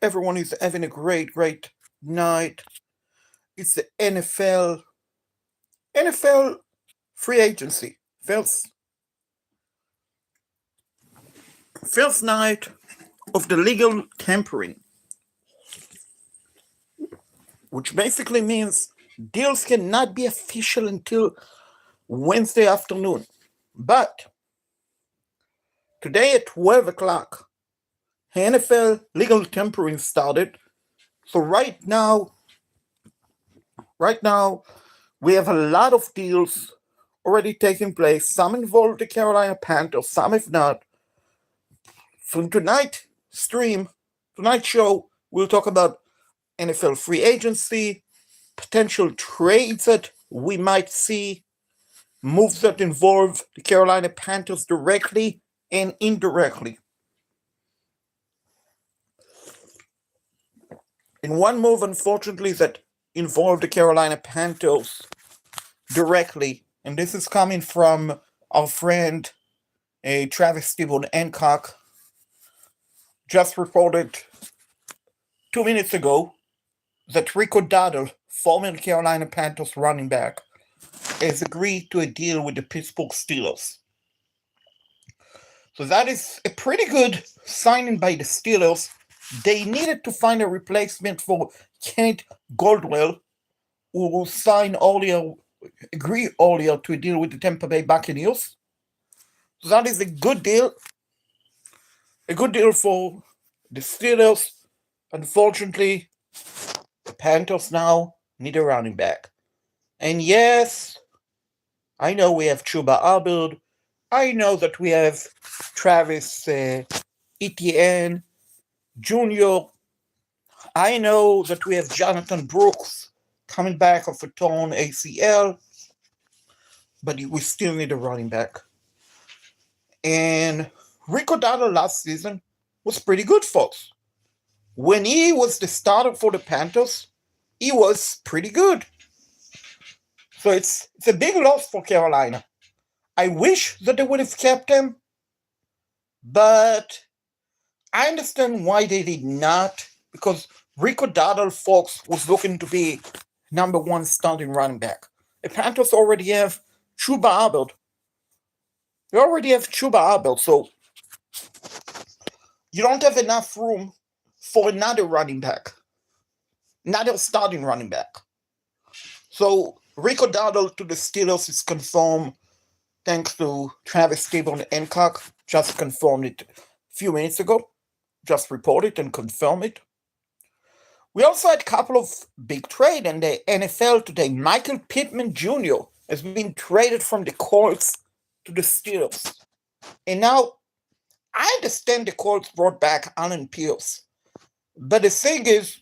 everyone is having a great night. It's the NFL free agency. First night of the legal tampering, which basically means deals cannot be official until Wednesday afternoon. But today at 12 o'clock, NFL legal tampering started. So right now, we have a lot of deals already taking place. Some involve the Carolina Panthers, some if not. So in tonight's show, we'll talk about NFL free agency, potential trades that we might see, moves that involve the Carolina Panthers directly and indirectly. In one move, unfortunately, that involved the Carolina Panthers directly, and this is coming from our friend Travis Stephen Hancock, just reported 2 minutes ago that Rico Dowdle, former Carolina Panthers running back, has agreed to a deal with the Pittsburgh Steelers. So that is a pretty good signing by the Steelers. They needed to find a replacement for Kenneth Goldwell, who agreed earlier to a deal with the Tampa Bay Buccaneers. So that is a good deal. A good deal for the Steelers. Unfortunately, the Panthers now need a running back. And yes, I know we have Chuba Hubbard. I know that we have Travis Etienne Jr. I know that we have Jonathan Brooks coming back off a torn ACL. But we still need a running back. And Rico Dowdle last season was pretty good, folks. When he was the starter for the Panthers, he was pretty good. So it's a big loss for Carolina. I wish that they would have kept him, but I understand why they did not, because Rico Dowdle, folks, was looking to be number one starting running back. The Panthers already have Chuba Hubbard. They already have Chuba Hubbard, so you don't have enough room for another running back, another starting running back. So Rico Dowdle to the Steelers is confirmed, thanks to Travis Stephen Hancock. Just confirmed it a few minutes ago. Just reported and confirmed it. We also had a couple of big trades in the NFL today. Michael Pittman Jr. has been traded from the Colts to the Steelers. And now, I understand the Colts brought back Alan Pierce. But the thing is,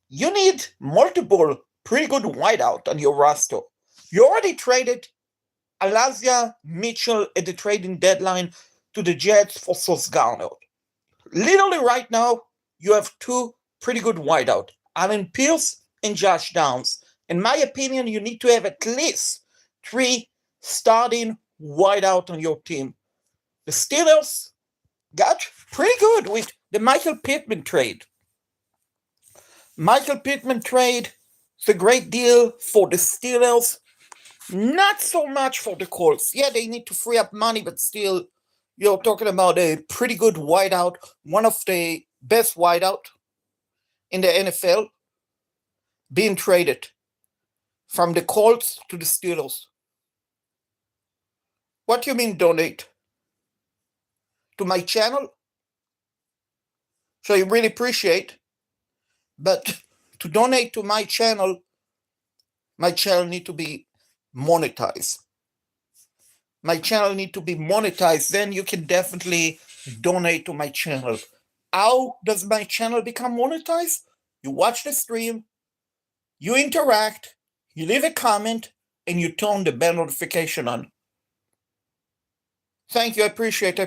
you need multiple pretty good wideout on your roster. You already traded Elijah Mitchell at the trading deadline to the Jets for Sauce Gardner. Literally right now, you have two pretty good wideout, Alan Pierce and Josh Downs. In my opinion, you need to have at least three starting wideout on your team. The Steelers got pretty good with the Michael Pittman trade. Michael Pittman trade is a great deal for the Steelers. Not so much for the Colts. Yeah, they need to free up money, but still, you're talking about a pretty good wideout, one of the best wideout in the NFL, being traded from the Colts to the Steelers. What do you mean donate? To my channel? So I really appreciate. But to donate to my channel need to be monetized. My channel need to be monetized. Then you can definitely donate to my channel. How does my channel become monetized? You watch the stream, you interact, you leave a comment, and you turn the bell notification on. Thank you. I appreciate.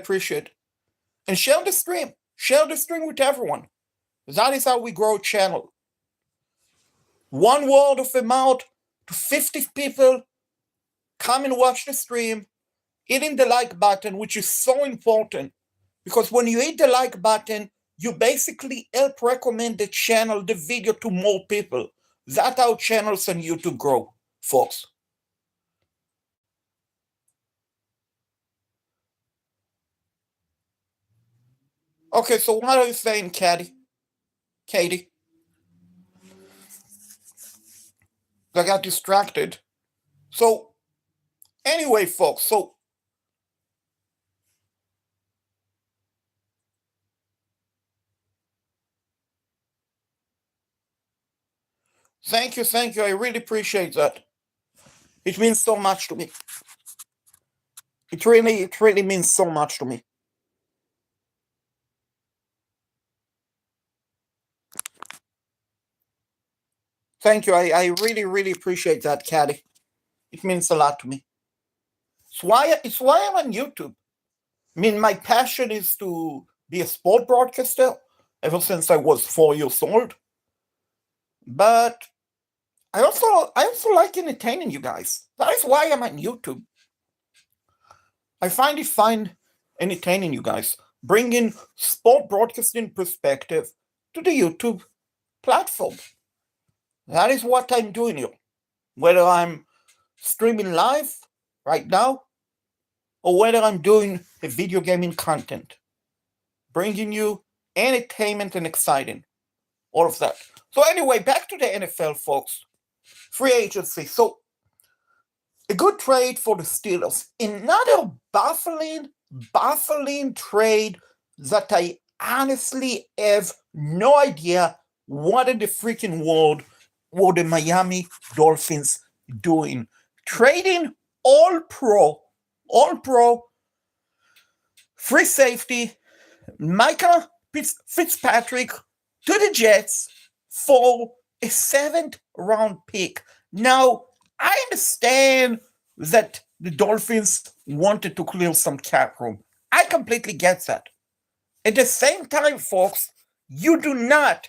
And share the stream. Share the stream with everyone. That is how we grow a channel. One word of a mouth to 50 people. Come and watch the stream. Hitting the like button, which is so important. Because when you hit the like button, you basically help recommend the channel, the video to more people. That's how channels on YouTube grow, folks. Okay, so what are you saying, Katie? I got distracted. So, anyway, folks, so thank you. I really appreciate that. It means so much to me. It really means so much to me. Thank you. I really appreciate that, Caddy. It means a lot to me. It's why I'm on YouTube. I mean, my passion is to be a sport broadcaster ever since I was 4 years old. But I also like entertaining you guys. That is why I'm on YouTube. I find it fun entertaining you guys, bringing sport broadcasting perspective to the YouTube platform. That is what I'm doing here. Whether I'm streaming live right now or whether I'm doing a video gaming content, bringing you entertainment and exciting, all of that. So anyway, back to the NFL, folks. Free agency. So a good trade for the Steelers. Another baffling trade that I honestly have no idea what in the freaking world were the Miami Dolphins doing. Trading all pro, free safety, Micah Fitzpatrick to the Jets for a 7th round pick. Now, I understand that the Dolphins wanted to clear some cap room. I completely get that. At the same time, folks, you do not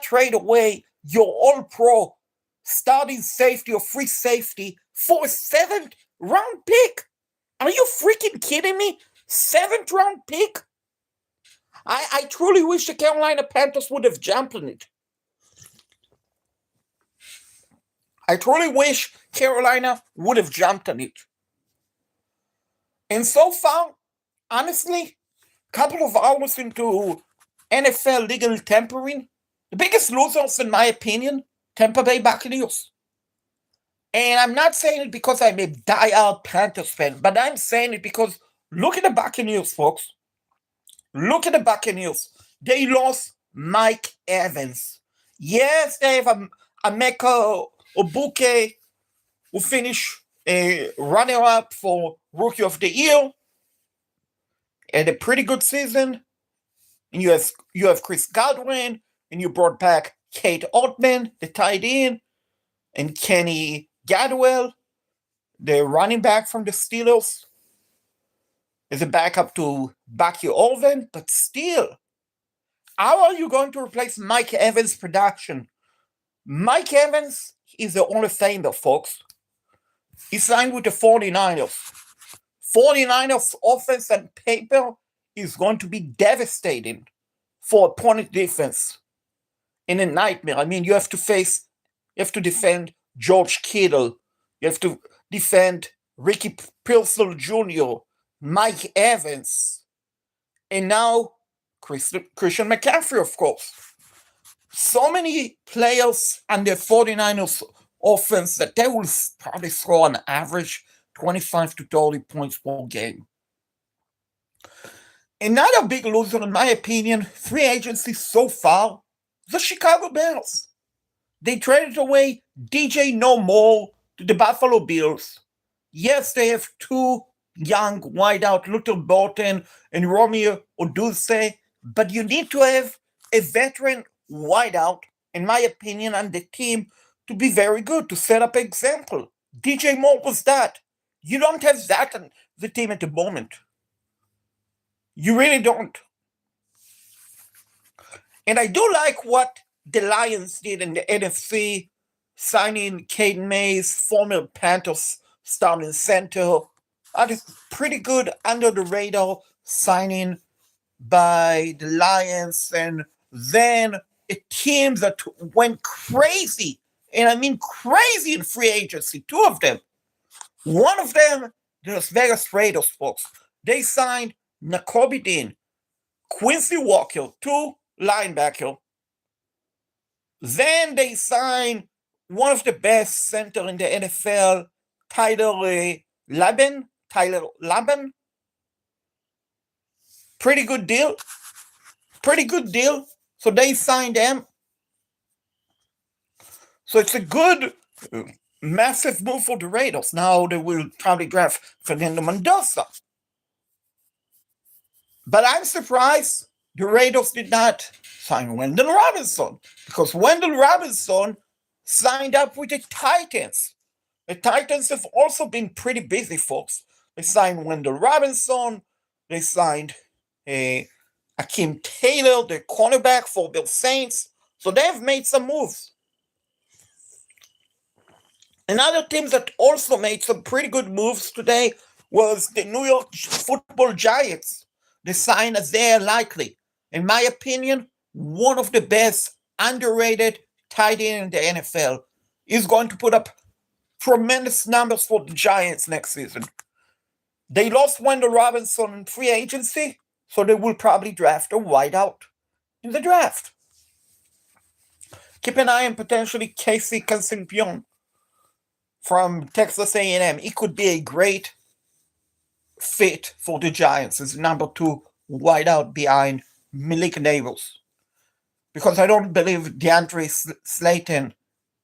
trade away your all-pro starting safety or free safety for a 7th round pick. Are you freaking kidding me? 7th round pick? I truly wish the Carolina Panthers would have jumped on it. I truly wish Carolina would have jumped on it. And so far, honestly, a couple of hours into NFL legal tampering, the biggest losers, in my opinion, Tampa Bay Buccaneers. And I'm not saying it because I'm a die-hard Panthers fan, but I'm saying it because look at the Buccaneers, folks. Look at the Buccaneers. They lost Mike Evans. Yes, they have Emeka Egbuka, who finished a runner-up for Rookie of the Year, and a pretty good season. And you have Chris Godwin, and you brought back Kate Ottman, the tight end, and Kenny Gainwell, the running back from the Steelers, as a backup to Bucky Irving. But still, how are you going to replace Mike Evans' production? Mike Evans is the Hall of Famer, folks. He signed with the 49ers. 49ers offense and paper is going to be devastating for opponent defense. In a nightmare. I mean, you have to defend George Kittle. You have to defend Ricky Pearsall Jr., Mike Evans, and now Christian McCaffrey, of course. So many players on the 49ers offense that they will probably score on average 25 to 30 points per game. Another big loser, in my opinion, free agency so far, the Chicago Bears. They traded away DJ No More to the Buffalo Bills. Yes, they have two young wideout, Luther Burton and Romeo Odunze, but you need to have a veteran wideout, in my opinion, on the team to be very good, to set up an example. DJ Moore was that. You don't have that on the team at the moment. You really don't. And I do like what the Lions did in the NFC, signing Caden Mays, former Panthers starting center. That is pretty good under the radar signing by the Lions, and then a team that went crazy, and I mean crazy in free agency, two of them. One of them, the Las Vegas Raiders, folks. They signed Nakobe Dean, Quincy Walker, two linebacker. Then they signed one of the best center in the NFL, Tyler Laban. Pretty good deal. So they signed them. So it's a good, massive move for the Raiders. Now they will probably draft Fernando Mendoza. But I'm surprised the Raiders did not sign Wendell Robinson, because Wendell Robinson signed up with the Titans. The Titans have also been pretty busy, folks. They signed Wendell Robinson. They signed Akeem Taylor, the cornerback for the Saints. So they have made some moves. Another team that also made some pretty good moves today was the New York Football Giants. They signed Isaiah Likely. In my opinion, one of the best underrated tight end in the NFL. He's going to put up tremendous numbers for the Giants next season. They lost Wendell Robinson in free agency, so they will probably draft a wideout in the draft. Keep an eye on potentially Casey Consimpion from Texas A&M. He could be a great fit for the Giants as number 2 wideout behind Malik Nabels. Because I don't believe DeAndre Slayton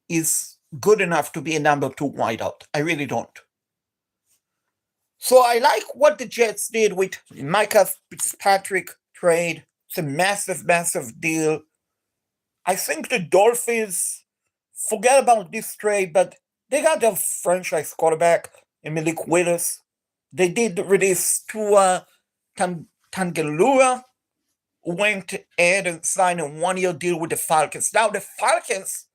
is good enough to be a number 2 wideout. I really don't. So I like what the Jets did with Micah Fitzpatrick trade. It's a massive, massive deal. I think the Dolphins, forget about this trade, but they got their franchise quarterback, Malik Willis. They did release Tua Tagovailoa, who went ahead and signed a 1-year deal with the Falcons. Now the Falcons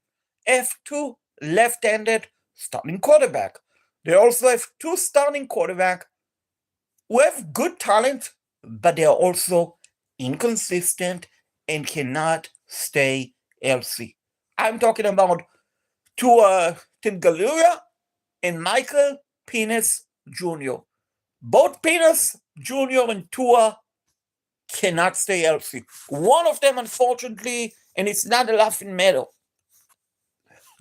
have 2 left-handed starting quarterback. They also have 2 starting quarterbacks who have good talent, but they are also inconsistent and cannot stay healthy. I'm talking about Tua Tagovailoa and Michael Penix Jr. Both Penix Jr. and Tua cannot stay healthy. One of them, unfortunately, and it's not a laughing matter,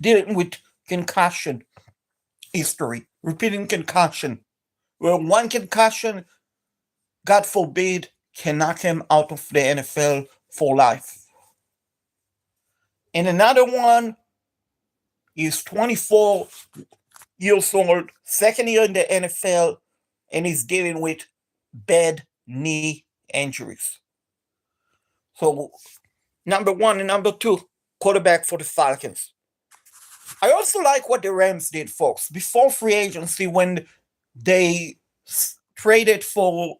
dealing with concussion history, repeating concussion, where one concussion, God forbid, can knock him out of the NFL for life. And another one is 24 years old, second year in the NFL, and he's dealing with bad knee injuries. So, number 1 and number 2, quarterback for the Falcons. I also like what the Rams did, folks. Before free agency, when they traded for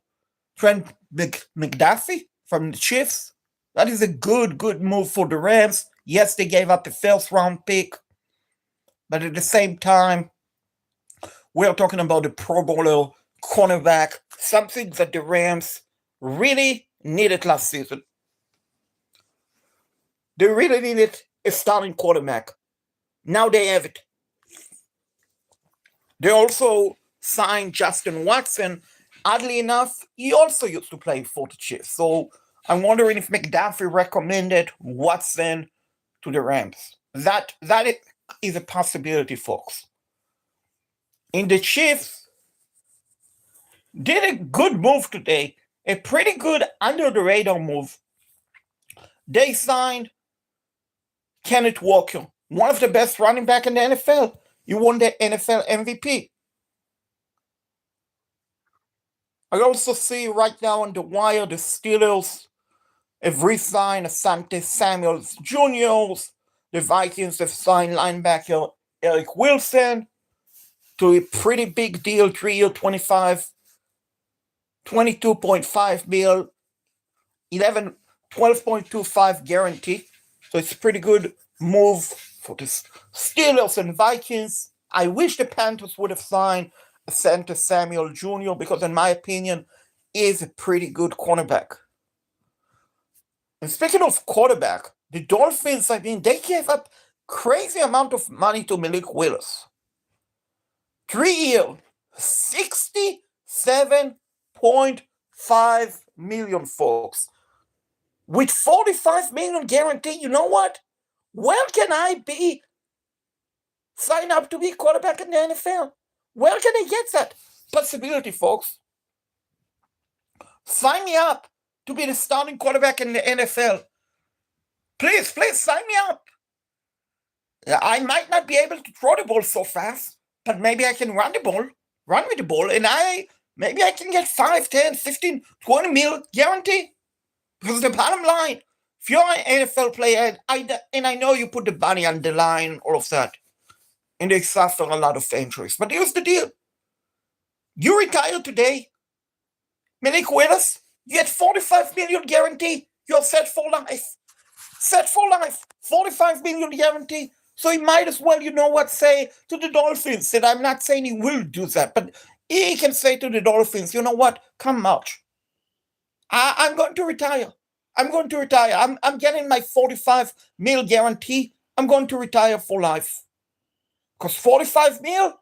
Trent McDuffie from the Chiefs, that is a good move for the Rams. Yes, they gave up the first-round pick, but at the same time, we're talking about the Pro Bowler cornerback, something that the Rams really needed last season. They really needed a starting quarterback. Now they have it. They also signed Justin Watson. Oddly enough, he also used to play for the Chiefs. So I'm wondering if McDuffie recommended Watson to the Rams. That is a possibility, folks. And the Chiefs did a good move today, a pretty good under-the-radar move. They signed Kenneth Walker, one of the best running back in the NFL. He won the NFL MVP. I also see right now on the wire the Steelers have re-signed Asante Samuels Jr. The Vikings have signed linebacker Eric Wilson to a pretty big deal, 3-year, 22.5 mil, 12.25 guarantee. So it's a pretty good move for the Steelers and Vikings. I wish the Panthers would have signed Asante Samuel Jr. because, in my opinion, he is a pretty good cornerback. And speaking of quarterback, the Dolphins, I mean, they gave up crazy amount of money to Malik Willis. 3 year, 67.5 million, folks. With 45 million guarantee, you know what? Where can I be sign up to be quarterback in the NFL? Where can I get that possibility, folks? Sign me up to be the starting quarterback in the NFL. Please sign me up. I might not be able to throw the ball so fast, but maybe I can run with the ball, and maybe I can get 5, 10, 15, 20 mil guarantee. Because the bottom line, if you're an NFL player, and I know you put the money on the line, all of that, and they suffer a lot of injuries. But here's the deal. You retire today, Malik Willis, you get 45 million guarantee. You're set for life. Set for life. 45 million guarantee. So he might as well, you know what, say to the Dolphins, and I'm not saying he will do that, but he can say to the Dolphins, you know what, come March, I'm going to retire. I'm getting my 45 mil guarantee. I'm going to retire for life. Because 45 mil,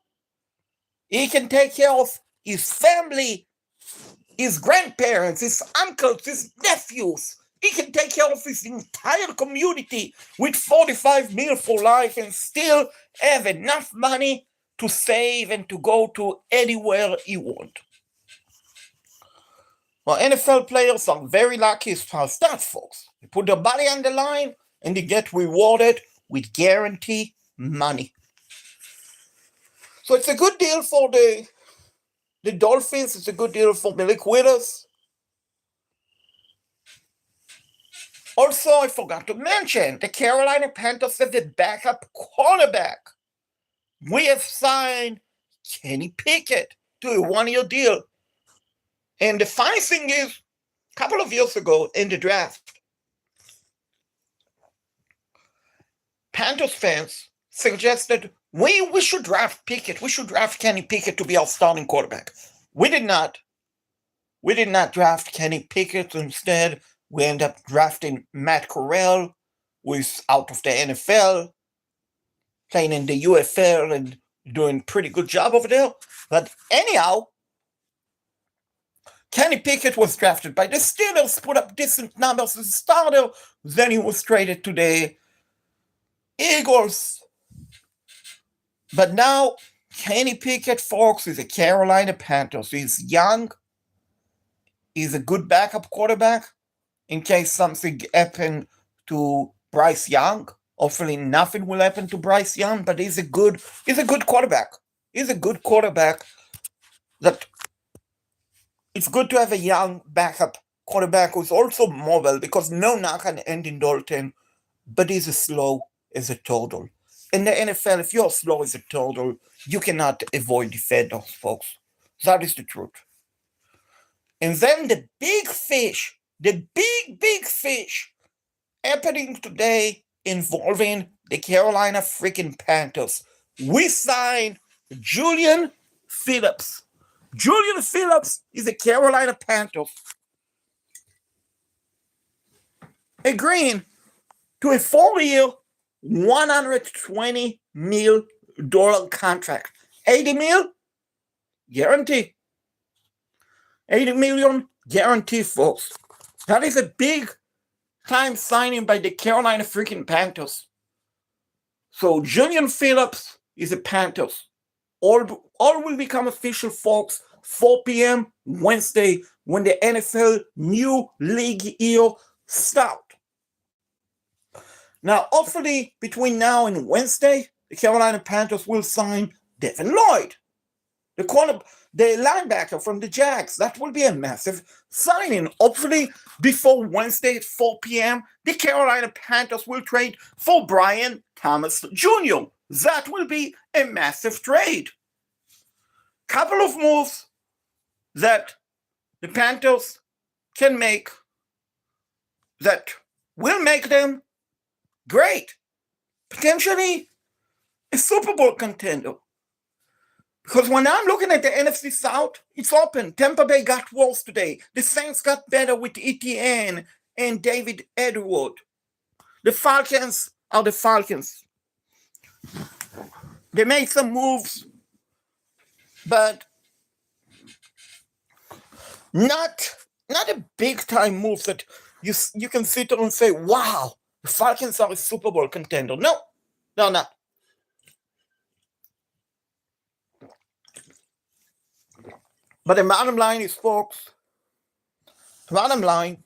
he can take care of his family, his grandparents, his uncles, his nephews. He can take care of his entire community with 45 mil for life and still have enough money to save and to go to anywhere he wants. Well, NFL players are very lucky as far as that, folks. They put their body on the line and they get rewarded with guaranteed money. So it's a good deal for the Dolphins. It's a good deal for Malik Willis. Also, I forgot to mention, the Carolina Panthers have the backup cornerback. We have signed Kenny Pickett to a 1-year deal. And the funny thing is, a couple of years ago in the draft, Panthers fans suggested we should draft Pickett. We should draft Kenny Pickett to be our starting quarterback. We did not. We did not draft Kenny Pickett. Instead, we ended up drafting Matt Corral, who is out of the NFL, playing in the UFL and doing a pretty good job over there. But anyhow, Kenny Pickett was drafted by the Steelers, put up decent numbers as a starter. Then he was traded to the Eagles. But now, Kenny Pickett, folks, is a Carolina Panthers. He's young. He's a good backup quarterback in case something happened to Bryce Young. Hopefully nothing will happen to Bryce Young, but he's a good quarterback. He's a good quarterback. That it's good to have a young backup quarterback who's also mobile, because no knock on Andy Dalton, but he's as slow as a turtle. In the NFL, if you're slow as a turtle, you cannot avoid defenders, folks. That is the truth. And then the big fish, the big fish happening today involving the Carolina freaking Panthers. We signed Julian Phillips. Julian Phillips is a Carolina Panthers, agreeing to a 4-year, $120 million contract. 80 mil guarantee. 80 million guarantee, folks. That is a big time signing by the Carolina freaking Panthers. So Julian Phillips is a Panthers. All will become official, folks, 4 p.m. Wednesday when the NFL new league year starts. Now, hopefully, between now and Wednesday, the Carolina Panthers will sign Devin Lloyd, the linebacker from the Jags. That will be a massive signing. Hopefully, before Wednesday at 4 p.m., the Carolina Panthers will trade for Brian Thomas Jr. That will be a massive trade. Couple of moves that the Panthers can make that will make them great. Potentially a Super Bowl contender. Because when I'm looking at the NFC South, it's open. Tampa Bay got worse today. The Saints got better with ETN and David Edward. The Falcons are the Falcons. They made some moves, but not a big time move that you can sit there and say, wow, the Falcons are a Super Bowl contender. No, they're not. But the bottom line is, folks, the bottom line,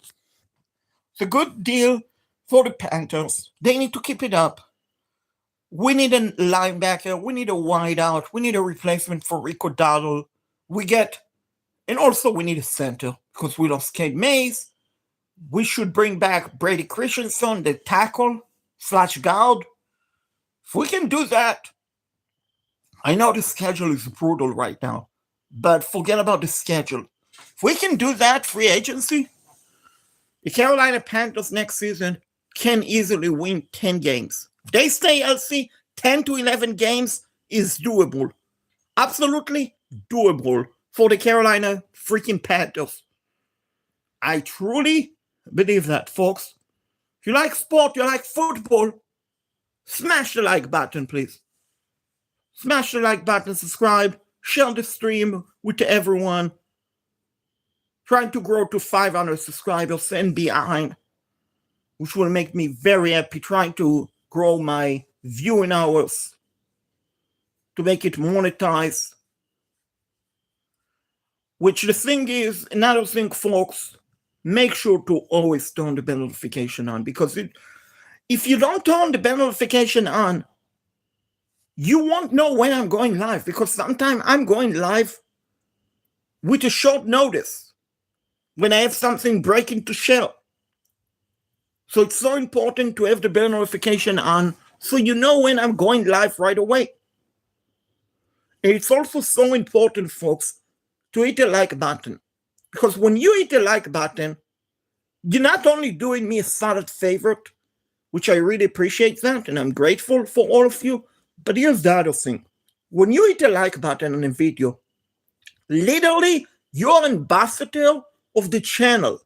it's a good deal for the Panthers. They need to keep it up. We need a linebacker. We need a wideout. We need a replacement for Rico Dowdle. And also we need a center because we lost Cade Mays. We should bring back Brady Christensen, the tackle/guard. If we can do that, I know the schedule is brutal right now, but forget about the schedule. If we can do that, free agency, the Carolina Panthers next season can easily win 10 games. If they stay healthy, 10 to 11 games is doable. Absolutely doable for the Carolina freaking Panthers. I truly believe that, folks. If you like sport, you like football, smash the like button, please. Smash the like button, subscribe, share the stream with everyone. Trying to grow to 500 subscribers and behind, which will make me very happy. Trying to grow my viewing hours to make it monetized. Which the thing is, another thing, folks, make sure to always turn the bell notification on, because if you don't turn the bell notification on, you won't know when I'm going live, because sometimes I'm going live with a short notice when I have something breaking to share. So it's so important to have the bell notification on so you know when I'm going live right away. And it's also so important, folks, to hit the like button. Because when you hit the like button, you're not only doing me a solid favor, which I really appreciate that, and I'm grateful for all of you, but here's the other thing. When you hit the like button on a video, literally, you're an ambassador of the channel.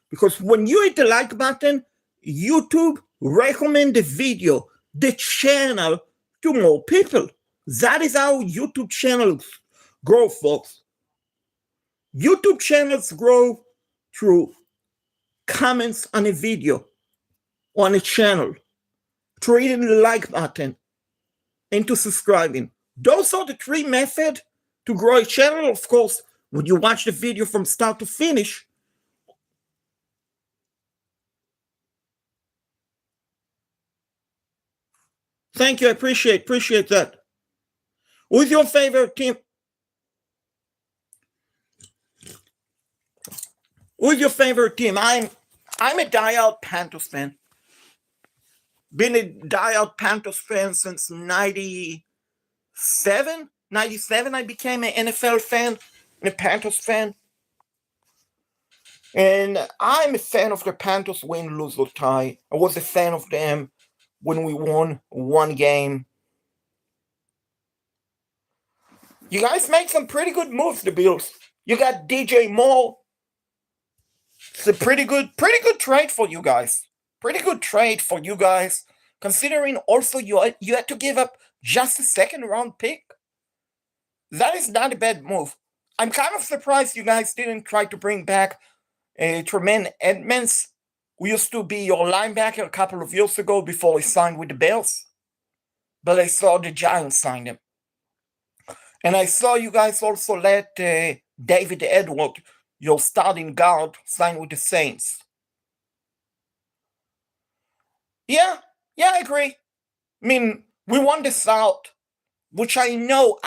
Because when you hit the like button, YouTube recommend the video, the channel, to more people. That is how YouTube channels grow, folks. YouTube channels grow through comments on a video, on a channel, through hitting the like button, and to subscribing. Those are the three methods to grow a channel. Of course, when you watch the video from start to finish, thank you, I appreciate that. Who's your favorite team? Who's your favorite team? I'm a diehard Panthers fan. Been a diehard Panthers fan since 97. 97, I became an NFL fan and a Panthers fan. And I'm a fan of the Panthers win, lose, or tie. I was a fan of them when we won one game. You guys make some pretty good moves, the Bills. You got DJ Moore. It's a pretty good trade for you guys. Pretty good trade for you guys, considering also you had to give up just a second-round pick. That is not a bad move. I'm kind of surprised you guys didn't try to bring back Tremaine Edmonds, who used to be your linebacker a couple of years ago before he signed with the Bears. But I saw the Giants sign him. And I saw you guys also let David Edward, your starting guard, sign with the Saints. Yeah, I agree. I mean, we won the South, which I know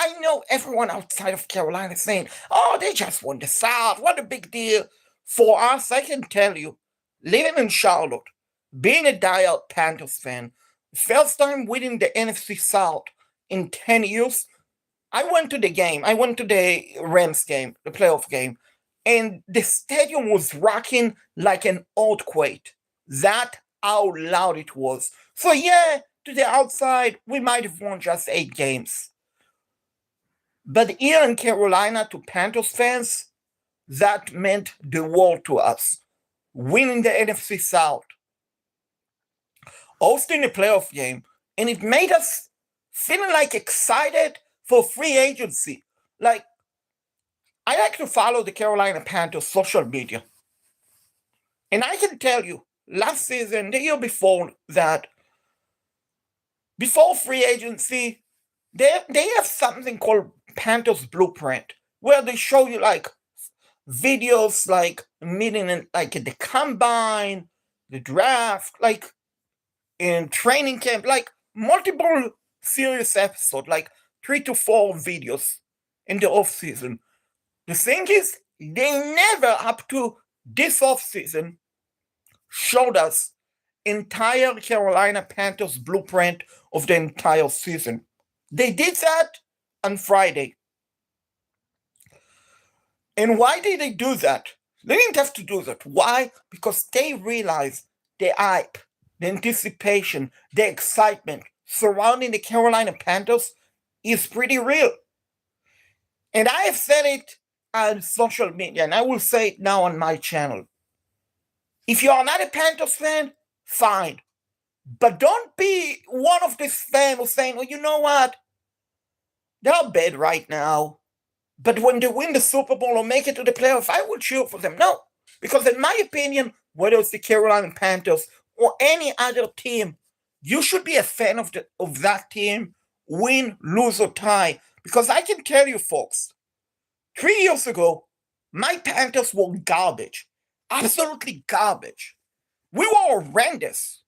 everyone outside of Carolina is saying, oh, they just won the South. What a big deal. For us, I can tell you, living in Charlotte, being a diehard Panthers fan, first time winning the NFC South in 10 years, I went to the game. I went to the Rams game, the playoff game, and the stadium was rocking like an earthquake. That how loud it was. So yeah, to the outside, we might have won just 8 games. But here in Carolina, to Panthers fans, that meant the world to us. winning the NFC South, hosting a playoff game, and it made us feeling like excited for free agency. Like, I like to follow the Carolina Panthers social media. And I can tell you, last season, the year before that, before free agency, they have something called Panthers Blueprint, where they show you like videos like meeting in like at the combine, the draft, like in training camp, like multiple serious episodes, like 3 to 4 videos in the off season. The thing is, they never up to this off season showed us entire Carolina Panthers blueprint of the entire season. They did that on Friday. And why did they do that? They didn't have to do that. Why? Because they realized the hype, the anticipation, the excitement surrounding the Carolina Panthers is pretty real. And I have said it on social media, and I will say it now on my channel. If you are not a Panthers fan, fine. But don't be one of these fans who's saying, well, you know what? They're bad right now. But when they win the Super Bowl or make it to the playoffs, I will cheer for them. No. Because in my opinion, whether it's the Carolina Panthers or any other team, you should be a fan of that team, win, lose, or tie. Because I can tell you, folks, 3 years ago, my Panthers were garbage. Absolutely garbage. We were horrendous.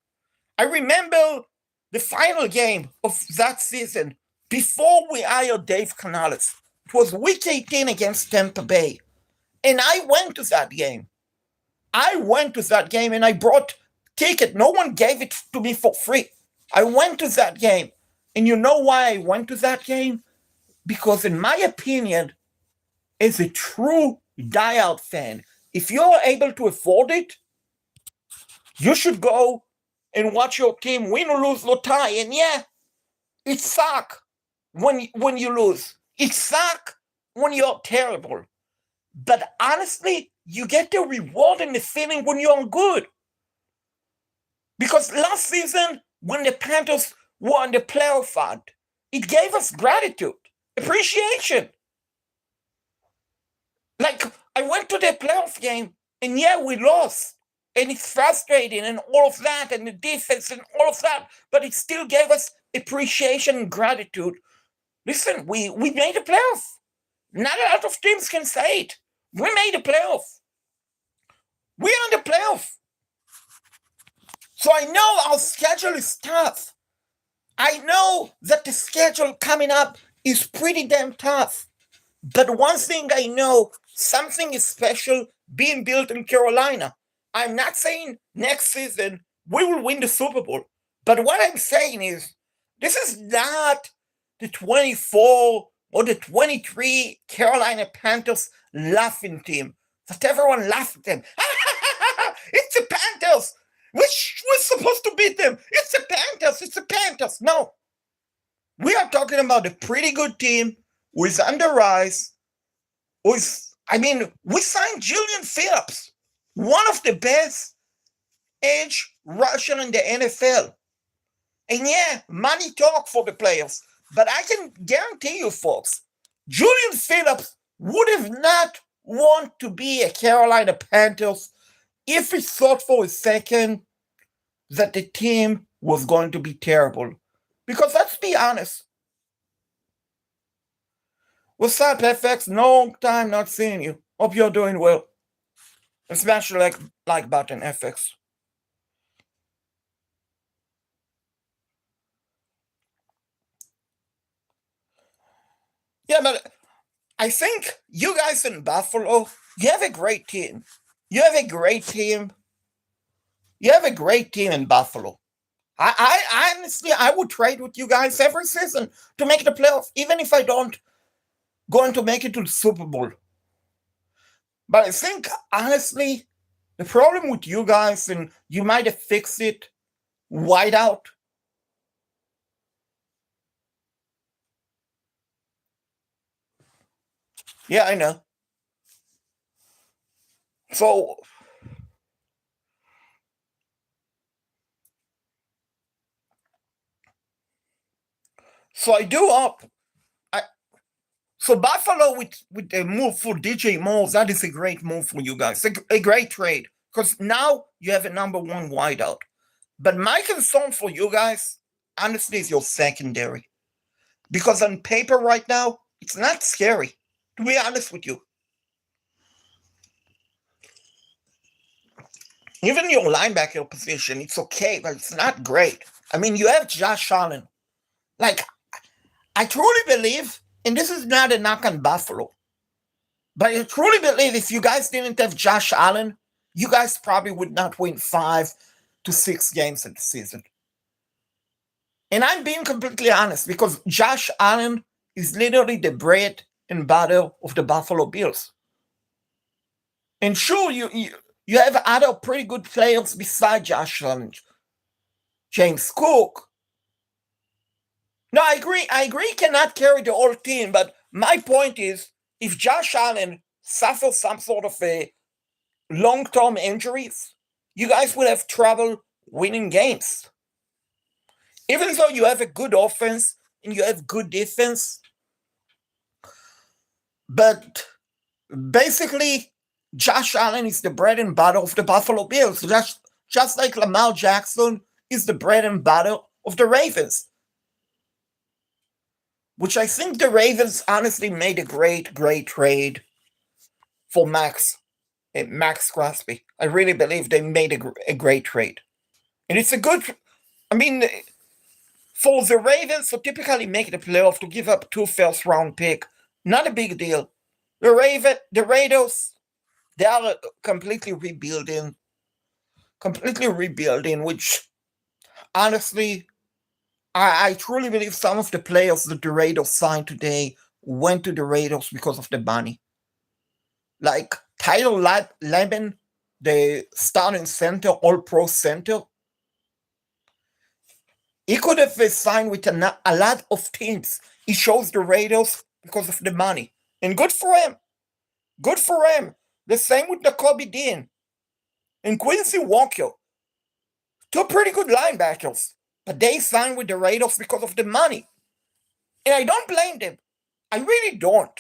I remember the final game of that season before we hired Dave Canales. It was week 18 against Tampa Bay. And I went to that game. And I brought ticket. No one gave it to me for free. I went to that game. And you know why I went to that game? Because in my opinion, as a true diehard fan, if you're able to afford it, you should go and watch your team win or lose or tie. And yeah, it sucks when you lose. It sucks when you're terrible. But honestly, you get the reward and the feeling when you're good. Because last season, when the Panthers won the playoff hunt, it gave us gratitude, appreciation. Like, I went to the playoff game, and yeah, we lost. And it's frustrating and all of that, and the defense and all of that, but it still gave us appreciation and gratitude. Listen, we made a playoff. Not a lot of teams can say it. We made a playoff. We're on the playoff. So I know our schedule is tough. I know that the schedule coming up is pretty damn tough. But one thing I know, something is special being built in Carolina. I'm not saying next season we will win the Super Bowl. But what I'm saying is, this is not the 24 or the 23 Carolina Panthers laughing team that everyone laughs at them. It's the Panthers. We're supposed to beat them. It's the Panthers. It's the Panthers. No. We are talking about a pretty good team who is on the rise. We signed Julian Phillips, one of the best edge rusher in the NFL. And yeah, money talk for the players. But I can guarantee you, folks, Julian Phillips would have not want to be a Carolina Panthers if he thought for a second that the team was going to be terrible. Because let's be honest. What's up, FX? Long time not seeing you. Hope you're doing well. And smash the like button, FX. Yeah, but I think you guys in Buffalo, you have a great team. You have a great team. You have a great team in Buffalo. I honestly, I would trade with you guys every season to make the playoffs, even if I don't going to make it to the Super Bowl. But I think, honestly, the problem with you guys, and you might have fixed it, whiteout. Yeah, I know. So, So I do hope. So Buffalo with the move for DJ Moore, that is a great move for you guys. A great trade. Because now you have a number one wideout. But my concern for you guys, honestly, is your secondary. Because on paper right now, it's not scary. To be honest with you. Even your linebacker position, it's okay, but it's not great. I mean, you have Josh Allen. Like, I truly believe, and this is not a knock on Buffalo, but I truly believe if you guys didn't have Josh Allen, you guys probably would not win 5 to 6 games in the season. And I'm being completely honest because Josh Allen is literally the bread and butter of the Buffalo Bills. And sure, you have other pretty good players besides Josh Allen. James Cook. No, I agree cannot carry the whole team, but my point is if Josh Allen suffers some sort of a long-term injuries, you guys will have trouble winning games. Even though you have a good offense and you have good defense, but basically Josh Allen is the bread and butter of the Buffalo Bills, just like Lamar Jackson is the bread and butter of the Ravens. Which I think the Ravens honestly made a great trade for Max Crosby. I really believe they made a great trade. And it's a good, I mean, for the Ravens to typically make the playoff to give up 2 first-round pick, not a big deal. The Raiders, they are completely rebuilding, which honestly, I truly believe some of the players that the Raiders signed today went to the Raiders because of the money. Like Tyler Leben, the starting center, all-pro center, he could have signed with a lot of teams. He chose the Raiders because of the money. And good for him. Good for him. The same with Nakobe Dean and Quincy Walker. 2 pretty good linebackers. But they signed with the Raiders because of the money. And I don't blame them. I really don't.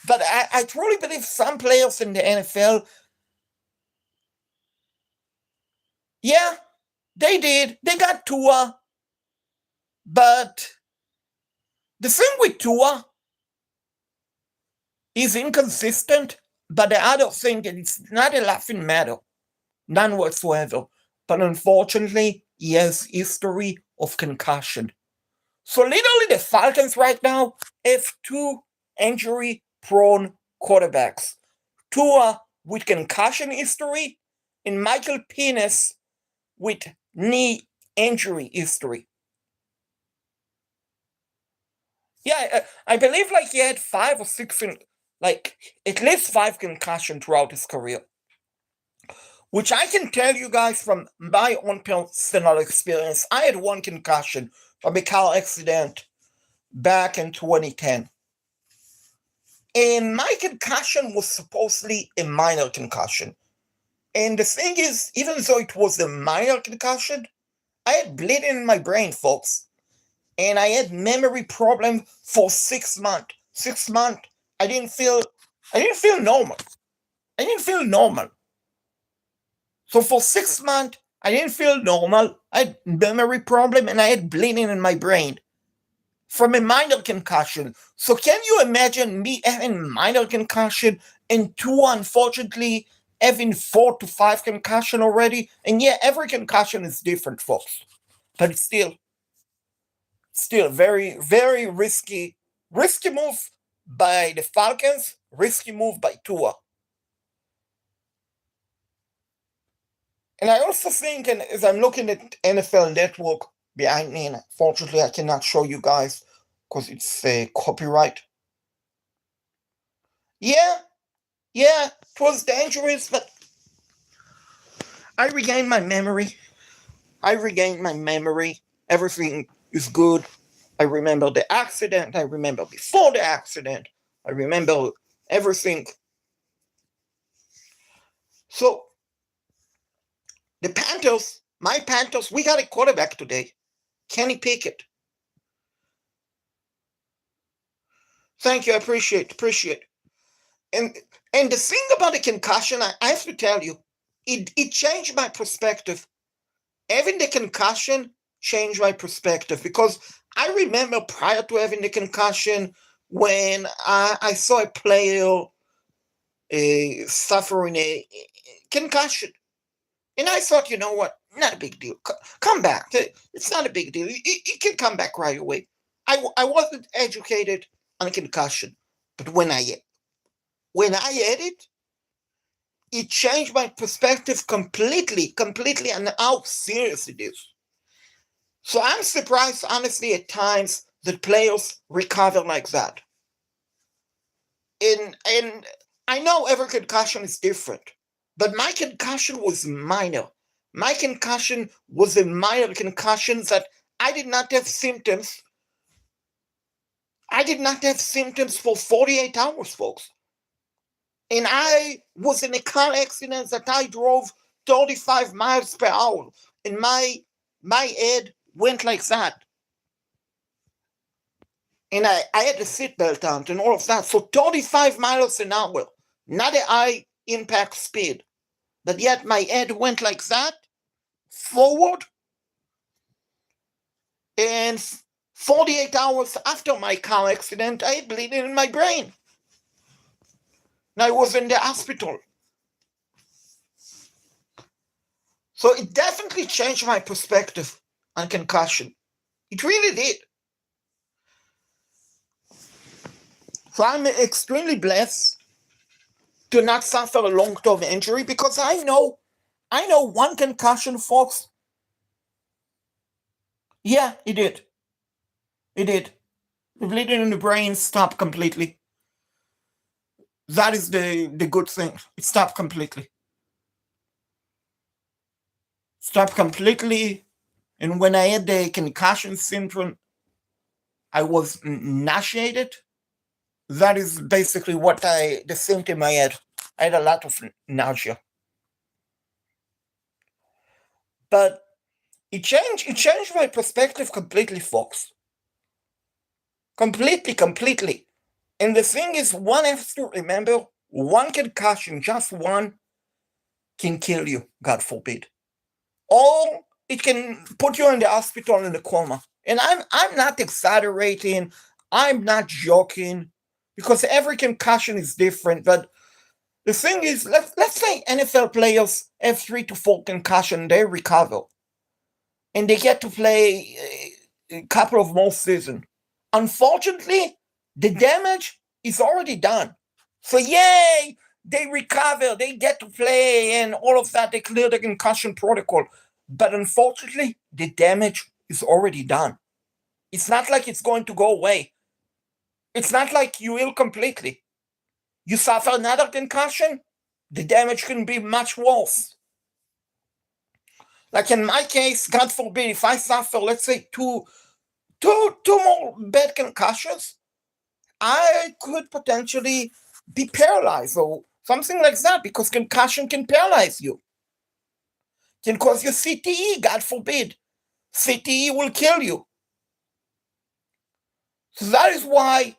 But I truly believe some players in the NFL, yeah, they did. They got Tua. But the thing with Tua, he's inconsistent. But the other thing, it's not a laughing matter. None whatsoever. But unfortunately, he has history of concussion. So literally the Falcons right now have 2 injury-prone quarterbacks. Tua with concussion history and Michael Penix with knee injury history. Yeah, I believe like he had 5 or 6, like at least 5 concussions throughout his career. Which I can tell you guys from my own personal experience. I had 1 concussion from a car accident back in 2010. And my concussion was supposedly a minor concussion. And the thing is, even though it was a minor concussion, I had bleeding in my brain, folks. And I had memory problem for 6 months. 6 months, I didn't feel normal. I didn't feel normal. So for 6 months, I didn't feel normal. I had memory problem and I had bleeding in my brain from a minor concussion. So can you imagine me having minor concussion and Tua, unfortunately, having 4 to 5 concussion already? And yeah, every concussion is different, folks. But it's still very, very risky move by the Falcons, risky move by Tua. And I also think, and as I'm looking at NFL Network behind me, and unfortunately I cannot show you guys because it's a copyright. Yeah, it was dangerous, but I regained my memory. Everything is good. I remember the accident. I remember before the accident. I remember everything. So, the Panthers, my Panthers, we got a quarterback today. Kenny Pickett. Thank you. I appreciate. And and the thing about the concussion, I have to tell you, it changed my perspective. Having the concussion changed my perspective because I remember prior to having the concussion when I saw a player suffering a concussion. And I thought, you know what? Not a big deal. Come back. It's not a big deal. You can come back right away. I wasn't educated on concussion, but when I had it changed my perspective completely on how serious it is. So I'm surprised, honestly, at times that players recover like that. And I know every concussion is different, but my concussion was minor. My concussion was a minor concussion that I did not have symptoms. I did not have symptoms for 48 hours, folks. And I was in a car accident that I drove 35 miles per hour, and my head went like that. And I had the seatbelt on and all of that. So 35 miles an hour, not a high impact speed. But yet my head went like that, forward, and 48 hours after my car accident, I had bleeding in my brain. And I was in the hospital. So it definitely changed my perspective on concussion. It really did. So I'm extremely blessed to not suffer a long-term injury because I know one concussion, folks. Yeah, it did. It did. The bleeding in the brain stopped completely. That is the good thing. It stopped completely. Stopped completely. And when I had the concussion syndrome, I was nauseated. That is basically the symptom I had. I had a lot of nausea. But it changed my perspective completely, folks. Completely. And the thing is, one has to remember, one concussion, just one, can kill you, God forbid. Or it can put you in the hospital in a coma. And I'm not exaggerating, I'm not joking, because every concussion is different. But the thing is, let's say NFL players have 3 to 4 concussions, they recover. And they get to play a couple of more seasons. Unfortunately, the damage is already done. So yay, they recover, they get to play, and all of that, they clear the concussion protocol. But unfortunately, the damage is already done. It's not like it's going to go away. It's not like you heal completely. You suffer another concussion, the damage can be much worse. Like in my case, God forbid, if I suffer, let's say, two more bad concussions, I could potentially be paralyzed or something like that, because concussion can paralyze you. Can cause you CTE, God forbid. CTE will kill you. So that is why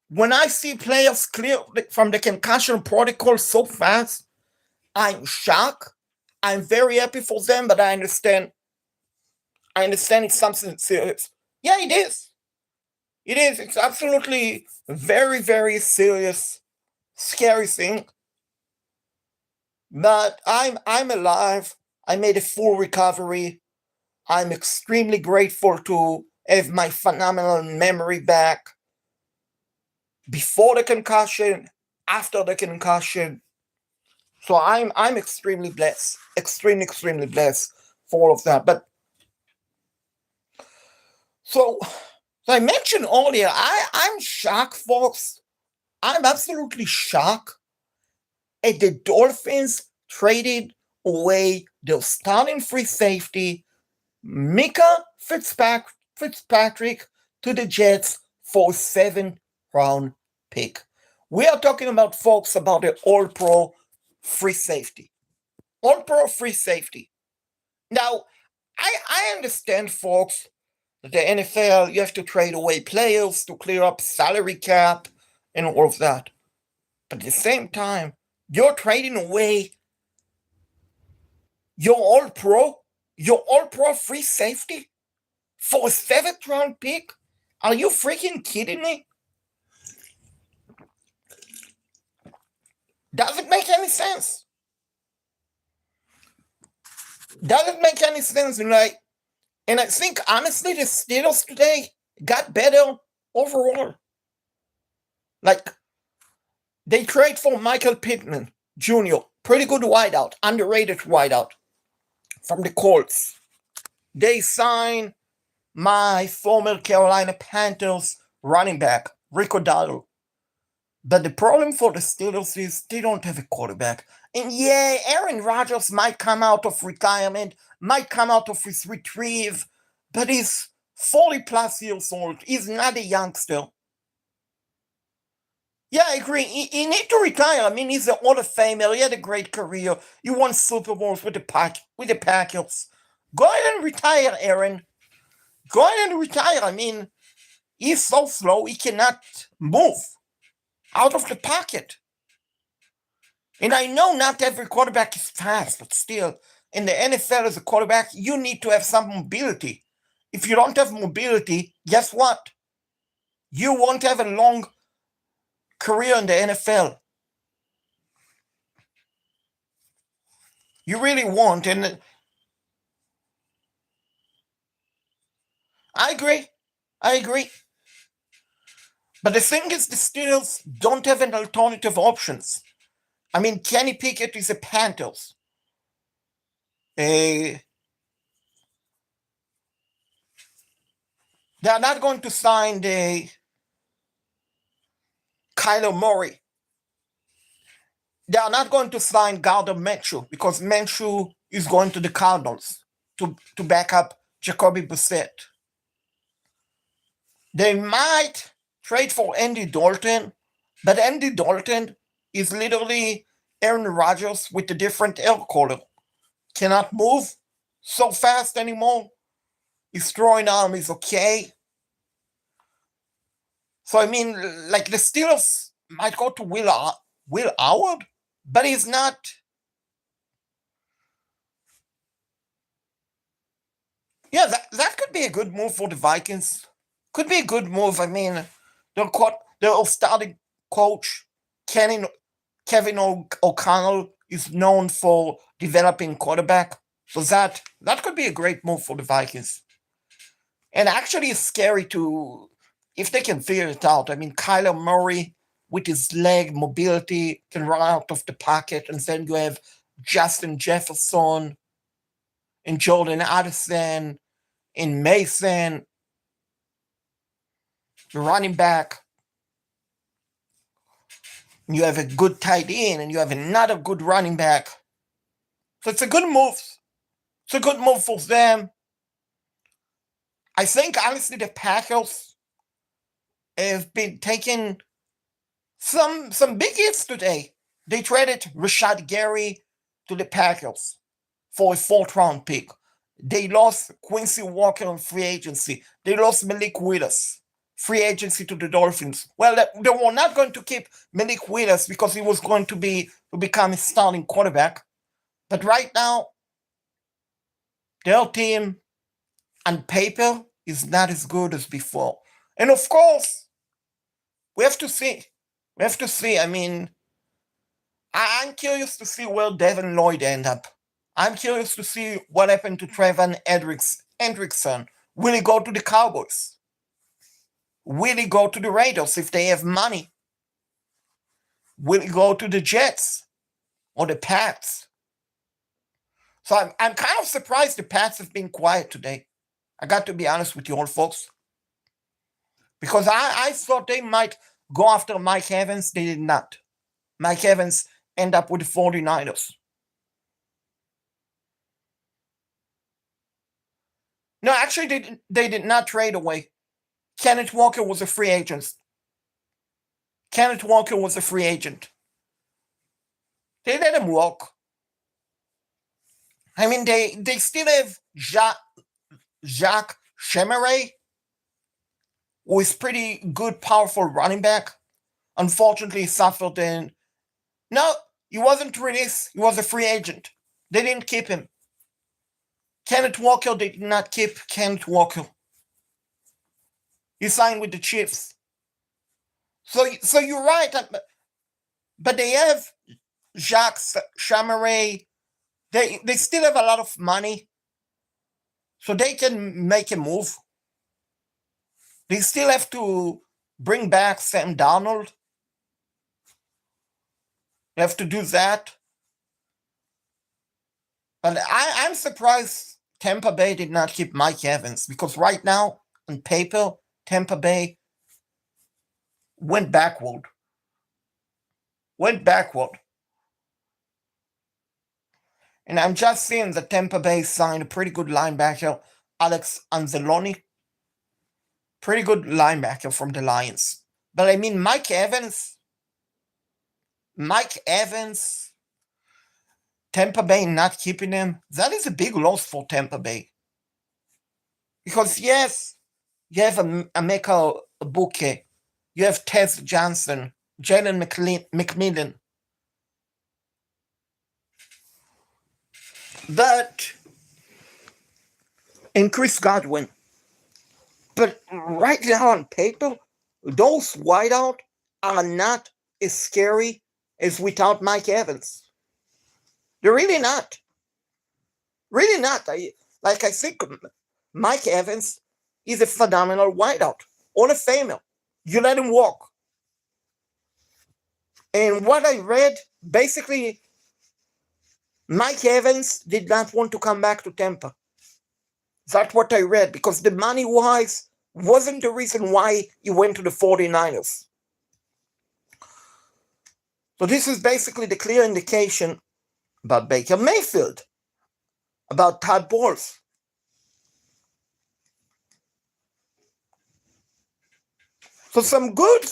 when I see players clear from the concussion protocol so fast, I'm shocked. I'm very happy for them, but I understand it's something serious. Yeah, it is. It is. It's absolutely very, very serious, scary thing. But I'm alive. I made a full recovery. I'm extremely grateful to have my phenomenal memory back. Before the concussion, after the concussion. So I'm extremely blessed. Extremely blessed for all of that. But so I mentioned earlier, I'm shocked, folks. I'm absolutely shocked at the Dolphins traded away their starting free safety, Minkah Fitzpatrick, to the Jets for a 7th-round pick. We are talking about, folks, about the All-Pro free safety. All-Pro free safety. Now, I understand, folks, that the NFL, you have to trade away players to clear up salary cap and all of that. But at the same time, you're trading away your all-pro free safety for a 7th-round pick? Are you freaking kidding me? Doesn't make any sense. Doesn't make any sense. And I think, honestly, the Steelers today got better overall. Like, they trade for Michael Pittman Jr., pretty good wideout, underrated wideout from the Colts. They sign my former Carolina Panthers running back, Rico Dowdle. But the problem for the Steelers is they don't have a quarterback. And yeah, Aaron Rodgers might come out of retirement, might come out of his retrieve, but he's 40 plus years old. He's not a youngster. Yeah, I agree. He needs to retire. I mean, he's an Hall of Famer. He had a great career. He won Super Bowls with the Packers. Go ahead and retire, Aaron. Go ahead and retire. I mean, he's so slow, he cannot move out of the pocket. And I know not every quarterback is fast, but still, in the NFL as a quarterback, you need to have some mobility. If you don't have mobility, guess what? You won't have a long career in the NFL. You really won't. And I agree. But the thing is, the Steelers don't have an alternative options. I mean, Kenny Pickett is a Panthers. They're not going to sign the Kyler Murray. They are not going to sign Gardner Minshew because Minshew is going to the Cardinals to back up Jacoby Brissett. They might trade for Andy Dalton, but Andy Dalton is literally Aaron Rodgers with a different air color. Cannot move so fast anymore. His throwing arm is okay. So, I mean, like the Steelers might go to Will Howard, but he's not. Yeah, that could be a good move for the Vikings. Could be a good move. I mean, their starting coach, Kevin O'Connell, is known for developing quarterback. So that could be a great move for the Vikings. And actually, it's scary if they can figure it out. I mean, Kyler Murray with his leg mobility can run out of the pocket, and then you have Justin Jefferson and Jordan Addison and Mason, the running back. You have a good tight end, and you have another good running back. So it's a good move. It's a good move for them. I think, honestly, the Packers have been taking some big hits today. They traded Rashad Gary to the Packers for a 4th-round pick. They lost Quincy Walker on free agency. They lost Malik Willis, free agency, to the Dolphins. Well, they were not going to keep Malik Willis because he was going to become a starting quarterback. But right now, their team on paper is not as good as before. And of course, we have to see. I mean, I'm curious to see where Devin Lloyd end up. I'm curious to see what happened to Trevon Hendrickson. Will he go to the Cowboys? Will he go to the Raiders if they have money? Will he go to the Jets or the Pats? So I'm kind of surprised the Pats have been quiet today. I got to be honest with you all, folks. Because I thought they might go after Mike Evans. They did not. Mike Evans ended up with the 49ers. No, actually, they did not trade away. Kenneth Walker was a free agent. They let him walk. I mean, they still have Jacques Chemeray, who is pretty good, powerful running back. unfortunately suffered in. No, he wasn't released. He was a free agent. They didn't keep him. Kenneth Walker, they did not keep Kenneth Walker. He signed with the Chiefs. So you're right. But they have Jacques Chamaret. They still have a lot of money. So they can make a move. They still have to bring back Sam Darnold. They have to do that. But I'm surprised Tampa Bay did not keep Mike Evans, because right now, on paper, Tampa Bay went backward. And I'm just seeing that Tampa Bay signed a pretty good linebacker, Alex Anzalone. Pretty good linebacker from the Lions. But I mean, Mike Evans, Tampa Bay not keeping him, that is a big loss for Tampa Bay. Because yes, you have Emeka Egbuka, you have Tez Johnson, Jalen McMillan. But, and Chris Godwin. But right now on paper, those wideouts are not as scary as without Mike Evans. They're really not. Really not. I think Mike Evans is a phenomenal wideout. Hall of Famer. You let him walk. And what I read, basically, Mike Evans did not want to come back to Tampa. That's what I read, because the money-wise wasn't the reason why he went to the 49ers. So this is basically the clear indication about Baker Mayfield, about Todd Bowles. So some good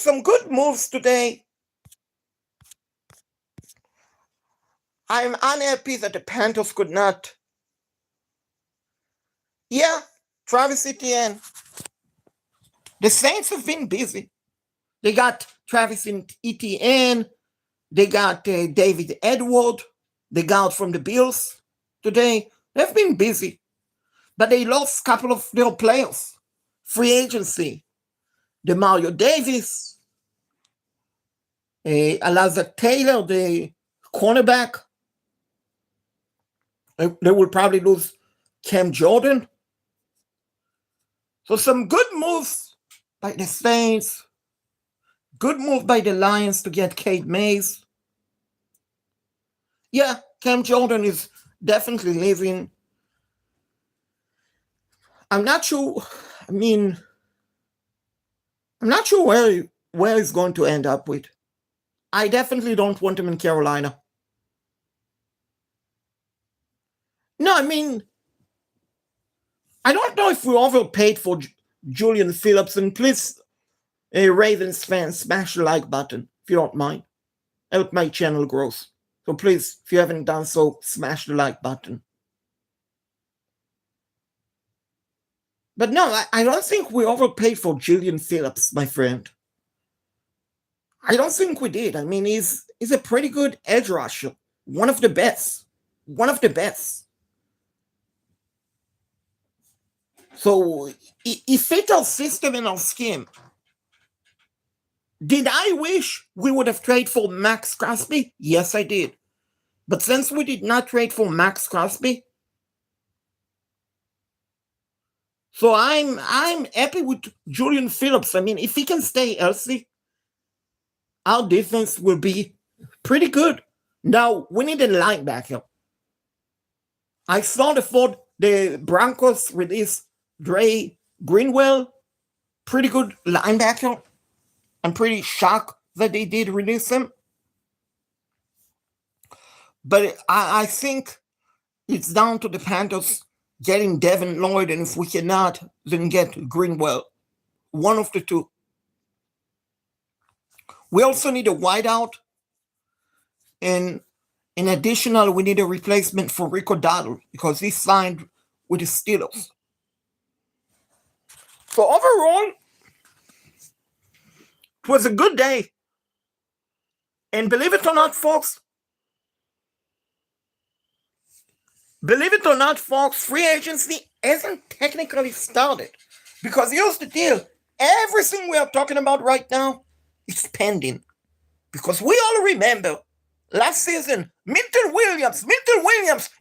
moves today. I'm unhappy that the Panthers could not. Yeah, Travis Etienne. The Saints have been busy. They got Travis Etienne. They got David Edward. They got from the Bills today. They've been busy. But they lost a couple of their players. Free agency. Demario Davis. Alazar Taylor, the cornerback. They will probably lose Cam Jordan. So some good moves by the Saints. Good move by the Lions to get Cade Mays. Yeah, Cam Jordan is definitely leaving. I'm not sure. I mean, I'm not sure where he's going to end up with. I definitely don't want him in Carolina. No, I mean, I don't know if we overpaid for Julian Phillips. And please, Ravens fans, smash the like button if you don't mind. Help my channel grow. So please, if you haven't done so, smash the like button. But no, I don't think we overpaid for Julian Phillips, my friend. I don't think we did. I mean, he's a pretty good edge rusher. One of the best. So he fit our system and our scheme. Did I wish we would have traded for Max Crosby? Yes, I did. But since we did not trade for Max Crosby, so I'm happy with Julian Phillips. I mean, if he can stay healthy, our defense will be pretty good. Now, we need a linebacker. I saw the Broncos release Dre Greenwell, pretty good linebacker. I'm pretty shocked that they did release him. But I think it's down to the Panthers getting Devin Lloyd, and if we cannot, then get Greenwell. One of the two. We also need a wideout. And in addition, we need a replacement for Rico Dowdle because he signed with the Steelers. So overall, it was a good day And believe it or not, folks, free agency hasn't technically started. Because here's the deal. Everything we are talking about right now is pending. Because we all remember last season, Milton Williams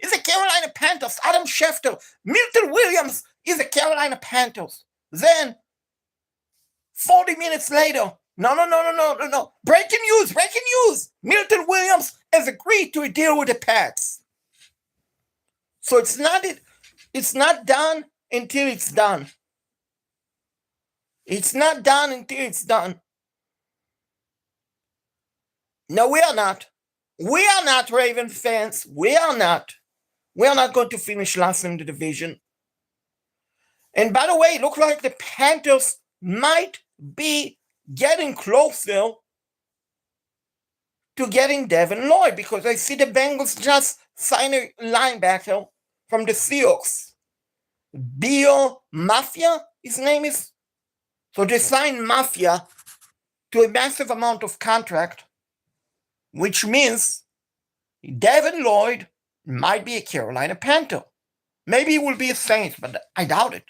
is a Carolina Panthers. Adam Schefter, Milton Williams is a Carolina Panthers. Then, 40 minutes later, no. Breaking news. Milton Williams has agreed to a deal with the Pats. So it's not done until it's done. It's not done until it's done. No, we are not. We are not Raven fans. We are not. We are not going to finish last in the division. And by the way, it looks like the Panthers might be getting closer to getting Devin Lloyd, because I see the Bengals just signed a linebacker from the Seahawks. Bio Mafia, his name is. So they signed Mafia to a massive amount of contract, which means Devin Lloyd might be a Carolina Panther. Maybe he will be a Saint, but I doubt it.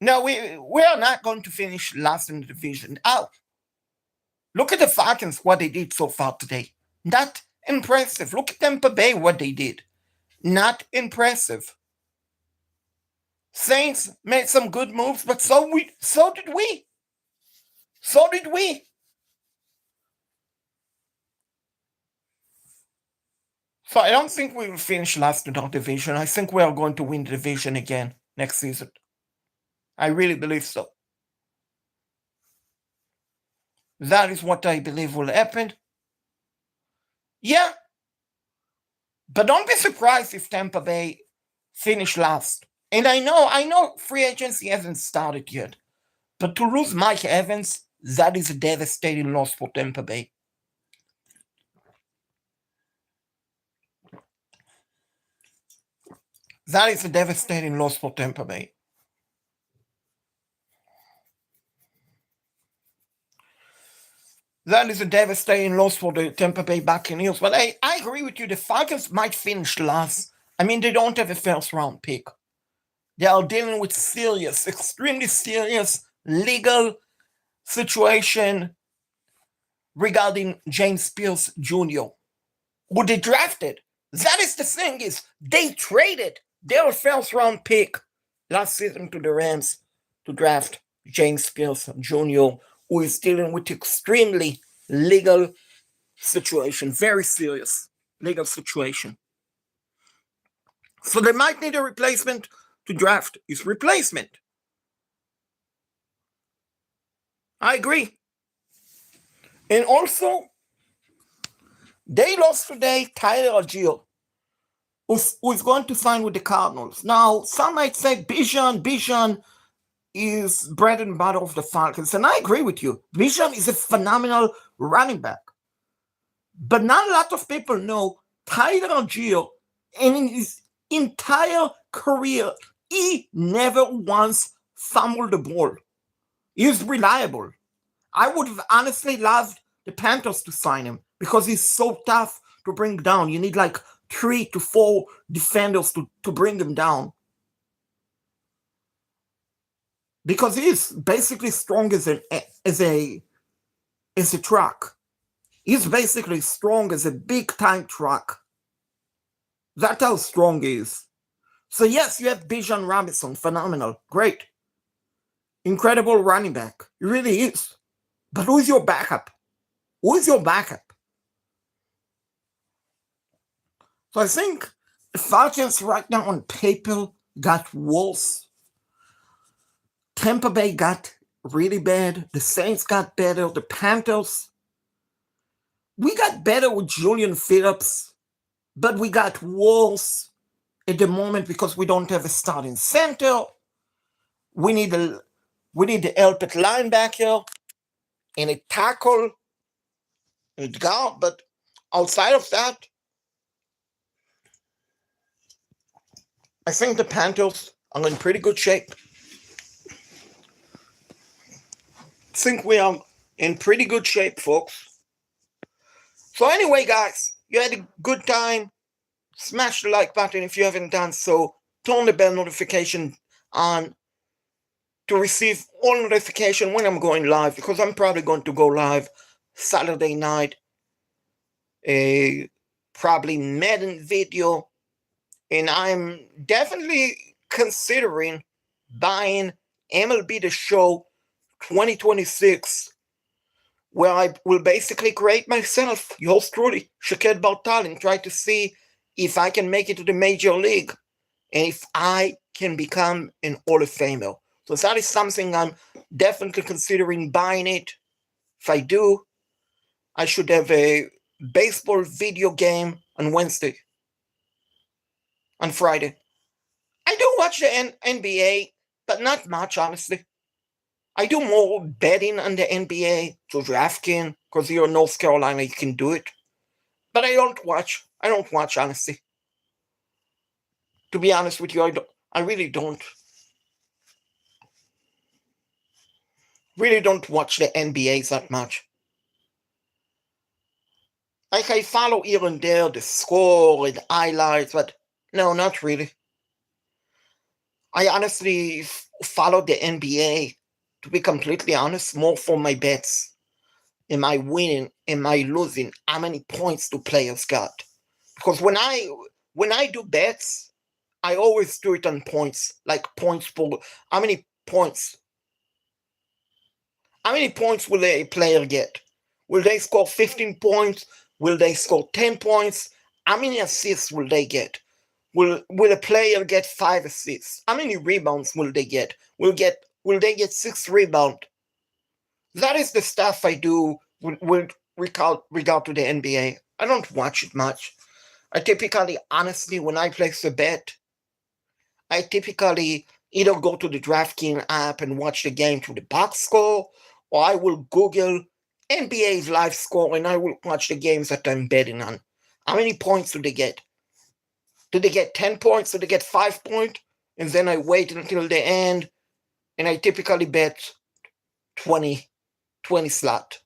No, we are not going to finish last in the division. Oh, look at the Falcons, what they did so far today. Not impressive. Look at Tampa Bay, what they did. Not impressive. Saints made some good moves, but so did we. So I don't think we will finish last in our division. I think we are going to win the division again next season. I really believe so. That is what I believe will happen. Yeah. But don't be surprised if Tampa Bay finish last. And I know free agency hasn't started yet. But to lose Mike Evans, that is a devastating loss for Tampa Bay. That is a devastating loss for Tampa Bay. That is a devastating loss for the Tampa Bay Buccaneers. But I agree with you. The Falcons might finish last. I mean, they don't have a first-round pick. They are dealing with serious, extremely serious legal situation regarding James Pierce Jr., who they drafted. That is the thing, is they traded their first-round pick last season to the Rams to draft James Pierce Jr., who is dealing with extremely legal situation, very serious legal situation. So they might need a replacement to draft his replacement. I agree. And also, they lost today Tyler Algier, who is going to sign with the Cardinals. Now, some might say Bijan is bread and butter of the Falcons, and I agree with you. Bijan is a phenomenal running back. But not a lot of people know Tyler Algier, and in his entire career, he never once fumbled the ball. He's reliable. I would have honestly loved the Panthers to sign him because he's so tough to bring down. You need like 3 to 4 defenders to bring him down. Because he's basically strong as a truck. He's basically strong as a big-time truck. That's how strong he is. So yes, you have Bijan Robinson, phenomenal, great. Incredible running back. He really is. But who is your backup? Who is your backup? So I think the Falcons right now on paper got worse. Tampa Bay got really bad. The Saints got better. The Panthers, we got better with Julian Phillips, but we got worse at the moment because we don't have a starting center. We need to help at linebacker and a tackle and guard, but outside of that, I think the Panthers are in pretty good shape. I think we are in pretty good shape, folks. So anyway, guys, you had a good time. Smash the like button if you haven't done so. Turn the bell notification on to receive all notification when I'm going live, because I'm probably going to go live Saturday night. Probably Madden video. And I'm definitely considering buying MLB The Show 2026, where I will basically create myself, yours truly, Shaked Bartal, and try to see if I can make it to the major league and if I can become an Hall of Famer. So that is something I'm definitely considering buying it. If I do, I should have a baseball video game on Wednesday, on Friday. I do watch the NBA, but not much, honestly. I do more betting on the NBA to DraftKings, because you're in North Carolina, you can do it. But I don't watch, honestly. To be honest with you, I really don't watch the NBA that much. Like, I follow here and there the score and highlights, but no, not really. I honestly follow the NBA, to be completely honest, more for my bets. Am I winning? Am I losing? How many points do players got? Because when I do bets, I always do it on points, like points per. How many points will a player get? Will they score 15 points? Will they score 10 points? How many assists will they get? Will a player get 5 assists? How many rebounds will they get? Will they get 6 rebounds? That is the stuff I do with regard to the NBA. I don't watch it much. I typically, honestly, when I place a bet, I typically either go to the DraftKings app and watch the game through the box score, or I will Google NBA's live score and I will watch the games that I'm betting on. How many points do they get? Do they get 10 points? Do they get 5 points? And then I wait until the end, and I typically bet 20 slot.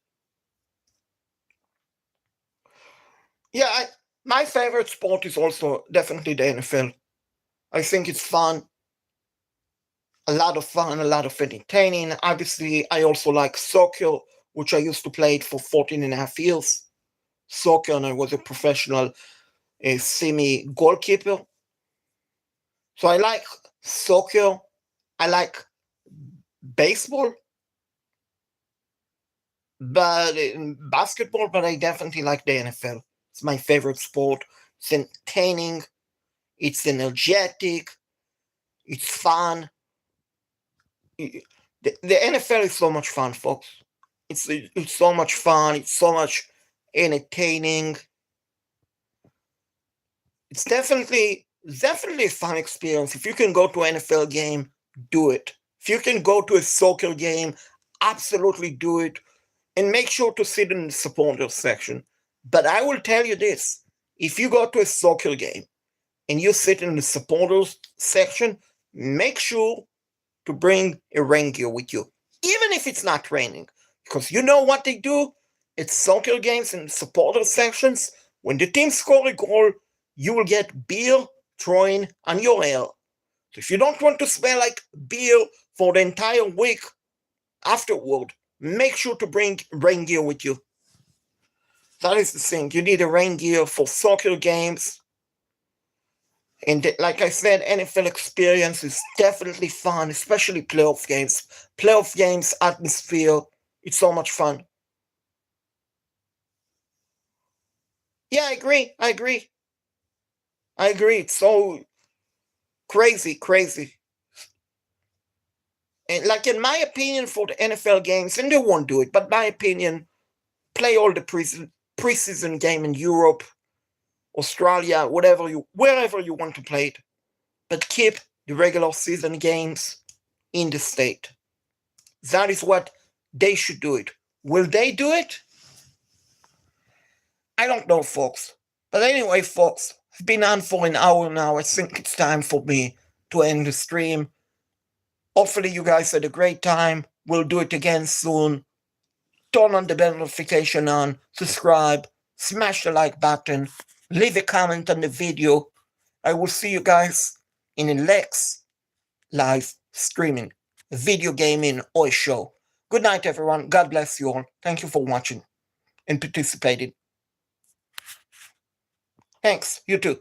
Yeah, my favorite sport is also definitely the NFL. I think it's fun. A lot of fun, a lot of entertaining. Obviously, I also like soccer, which I used to play it for 14 and a half years. Soccer, and I was a professional semi-goalkeeper. So I like soccer. I like baseball, but basketball, but I definitely like the NFL. It's my favorite sport. It's entertaining. It's energetic. It's fun. The NFL is so much fun, folks. It's so much fun. It's so much entertaining. It's definitely a fun experience. If you can go to an NFL game, do it. If you can go to a soccer game, absolutely do it. And make sure to sit in the supporters section. But I will tell you this. If you go to a soccer game and you sit in the supporters section, make sure to bring a rain gear with you, even if it's not raining. Because you know what they do? It's soccer games and supporter sections. When the team score a goal, you will get beer thrown on your hair. So if you don't want to smell like beer for the entire week afterward, make sure to bring rain gear with you. That is the thing. You need a rain gear for soccer games. And like I said, NFL experience is definitely fun, especially playoff games. Playoff games, atmosphere, it's so much fun. Yeah, I agree. It's so crazy. And like, in my opinion, for the NFL games, and they won't do it, but my opinion, play all the preseason game in Europe, Australia, wherever you want to play it. But keep the regular season games in the state. That is what they should do it. Will they do it? I don't know, folks. But anyway, folks, I've been on for an hour now. I think it's time for me to end the stream. Hopefully you guys had a great time. We'll do it again soon. turn on the bell notification on, subscribe, smash the like button, leave a comment on the video. I will see you guys in the next live streaming, video gaming, or show. Good night, everyone. God bless you all. Thank you for watching and participating. Thanks. You too.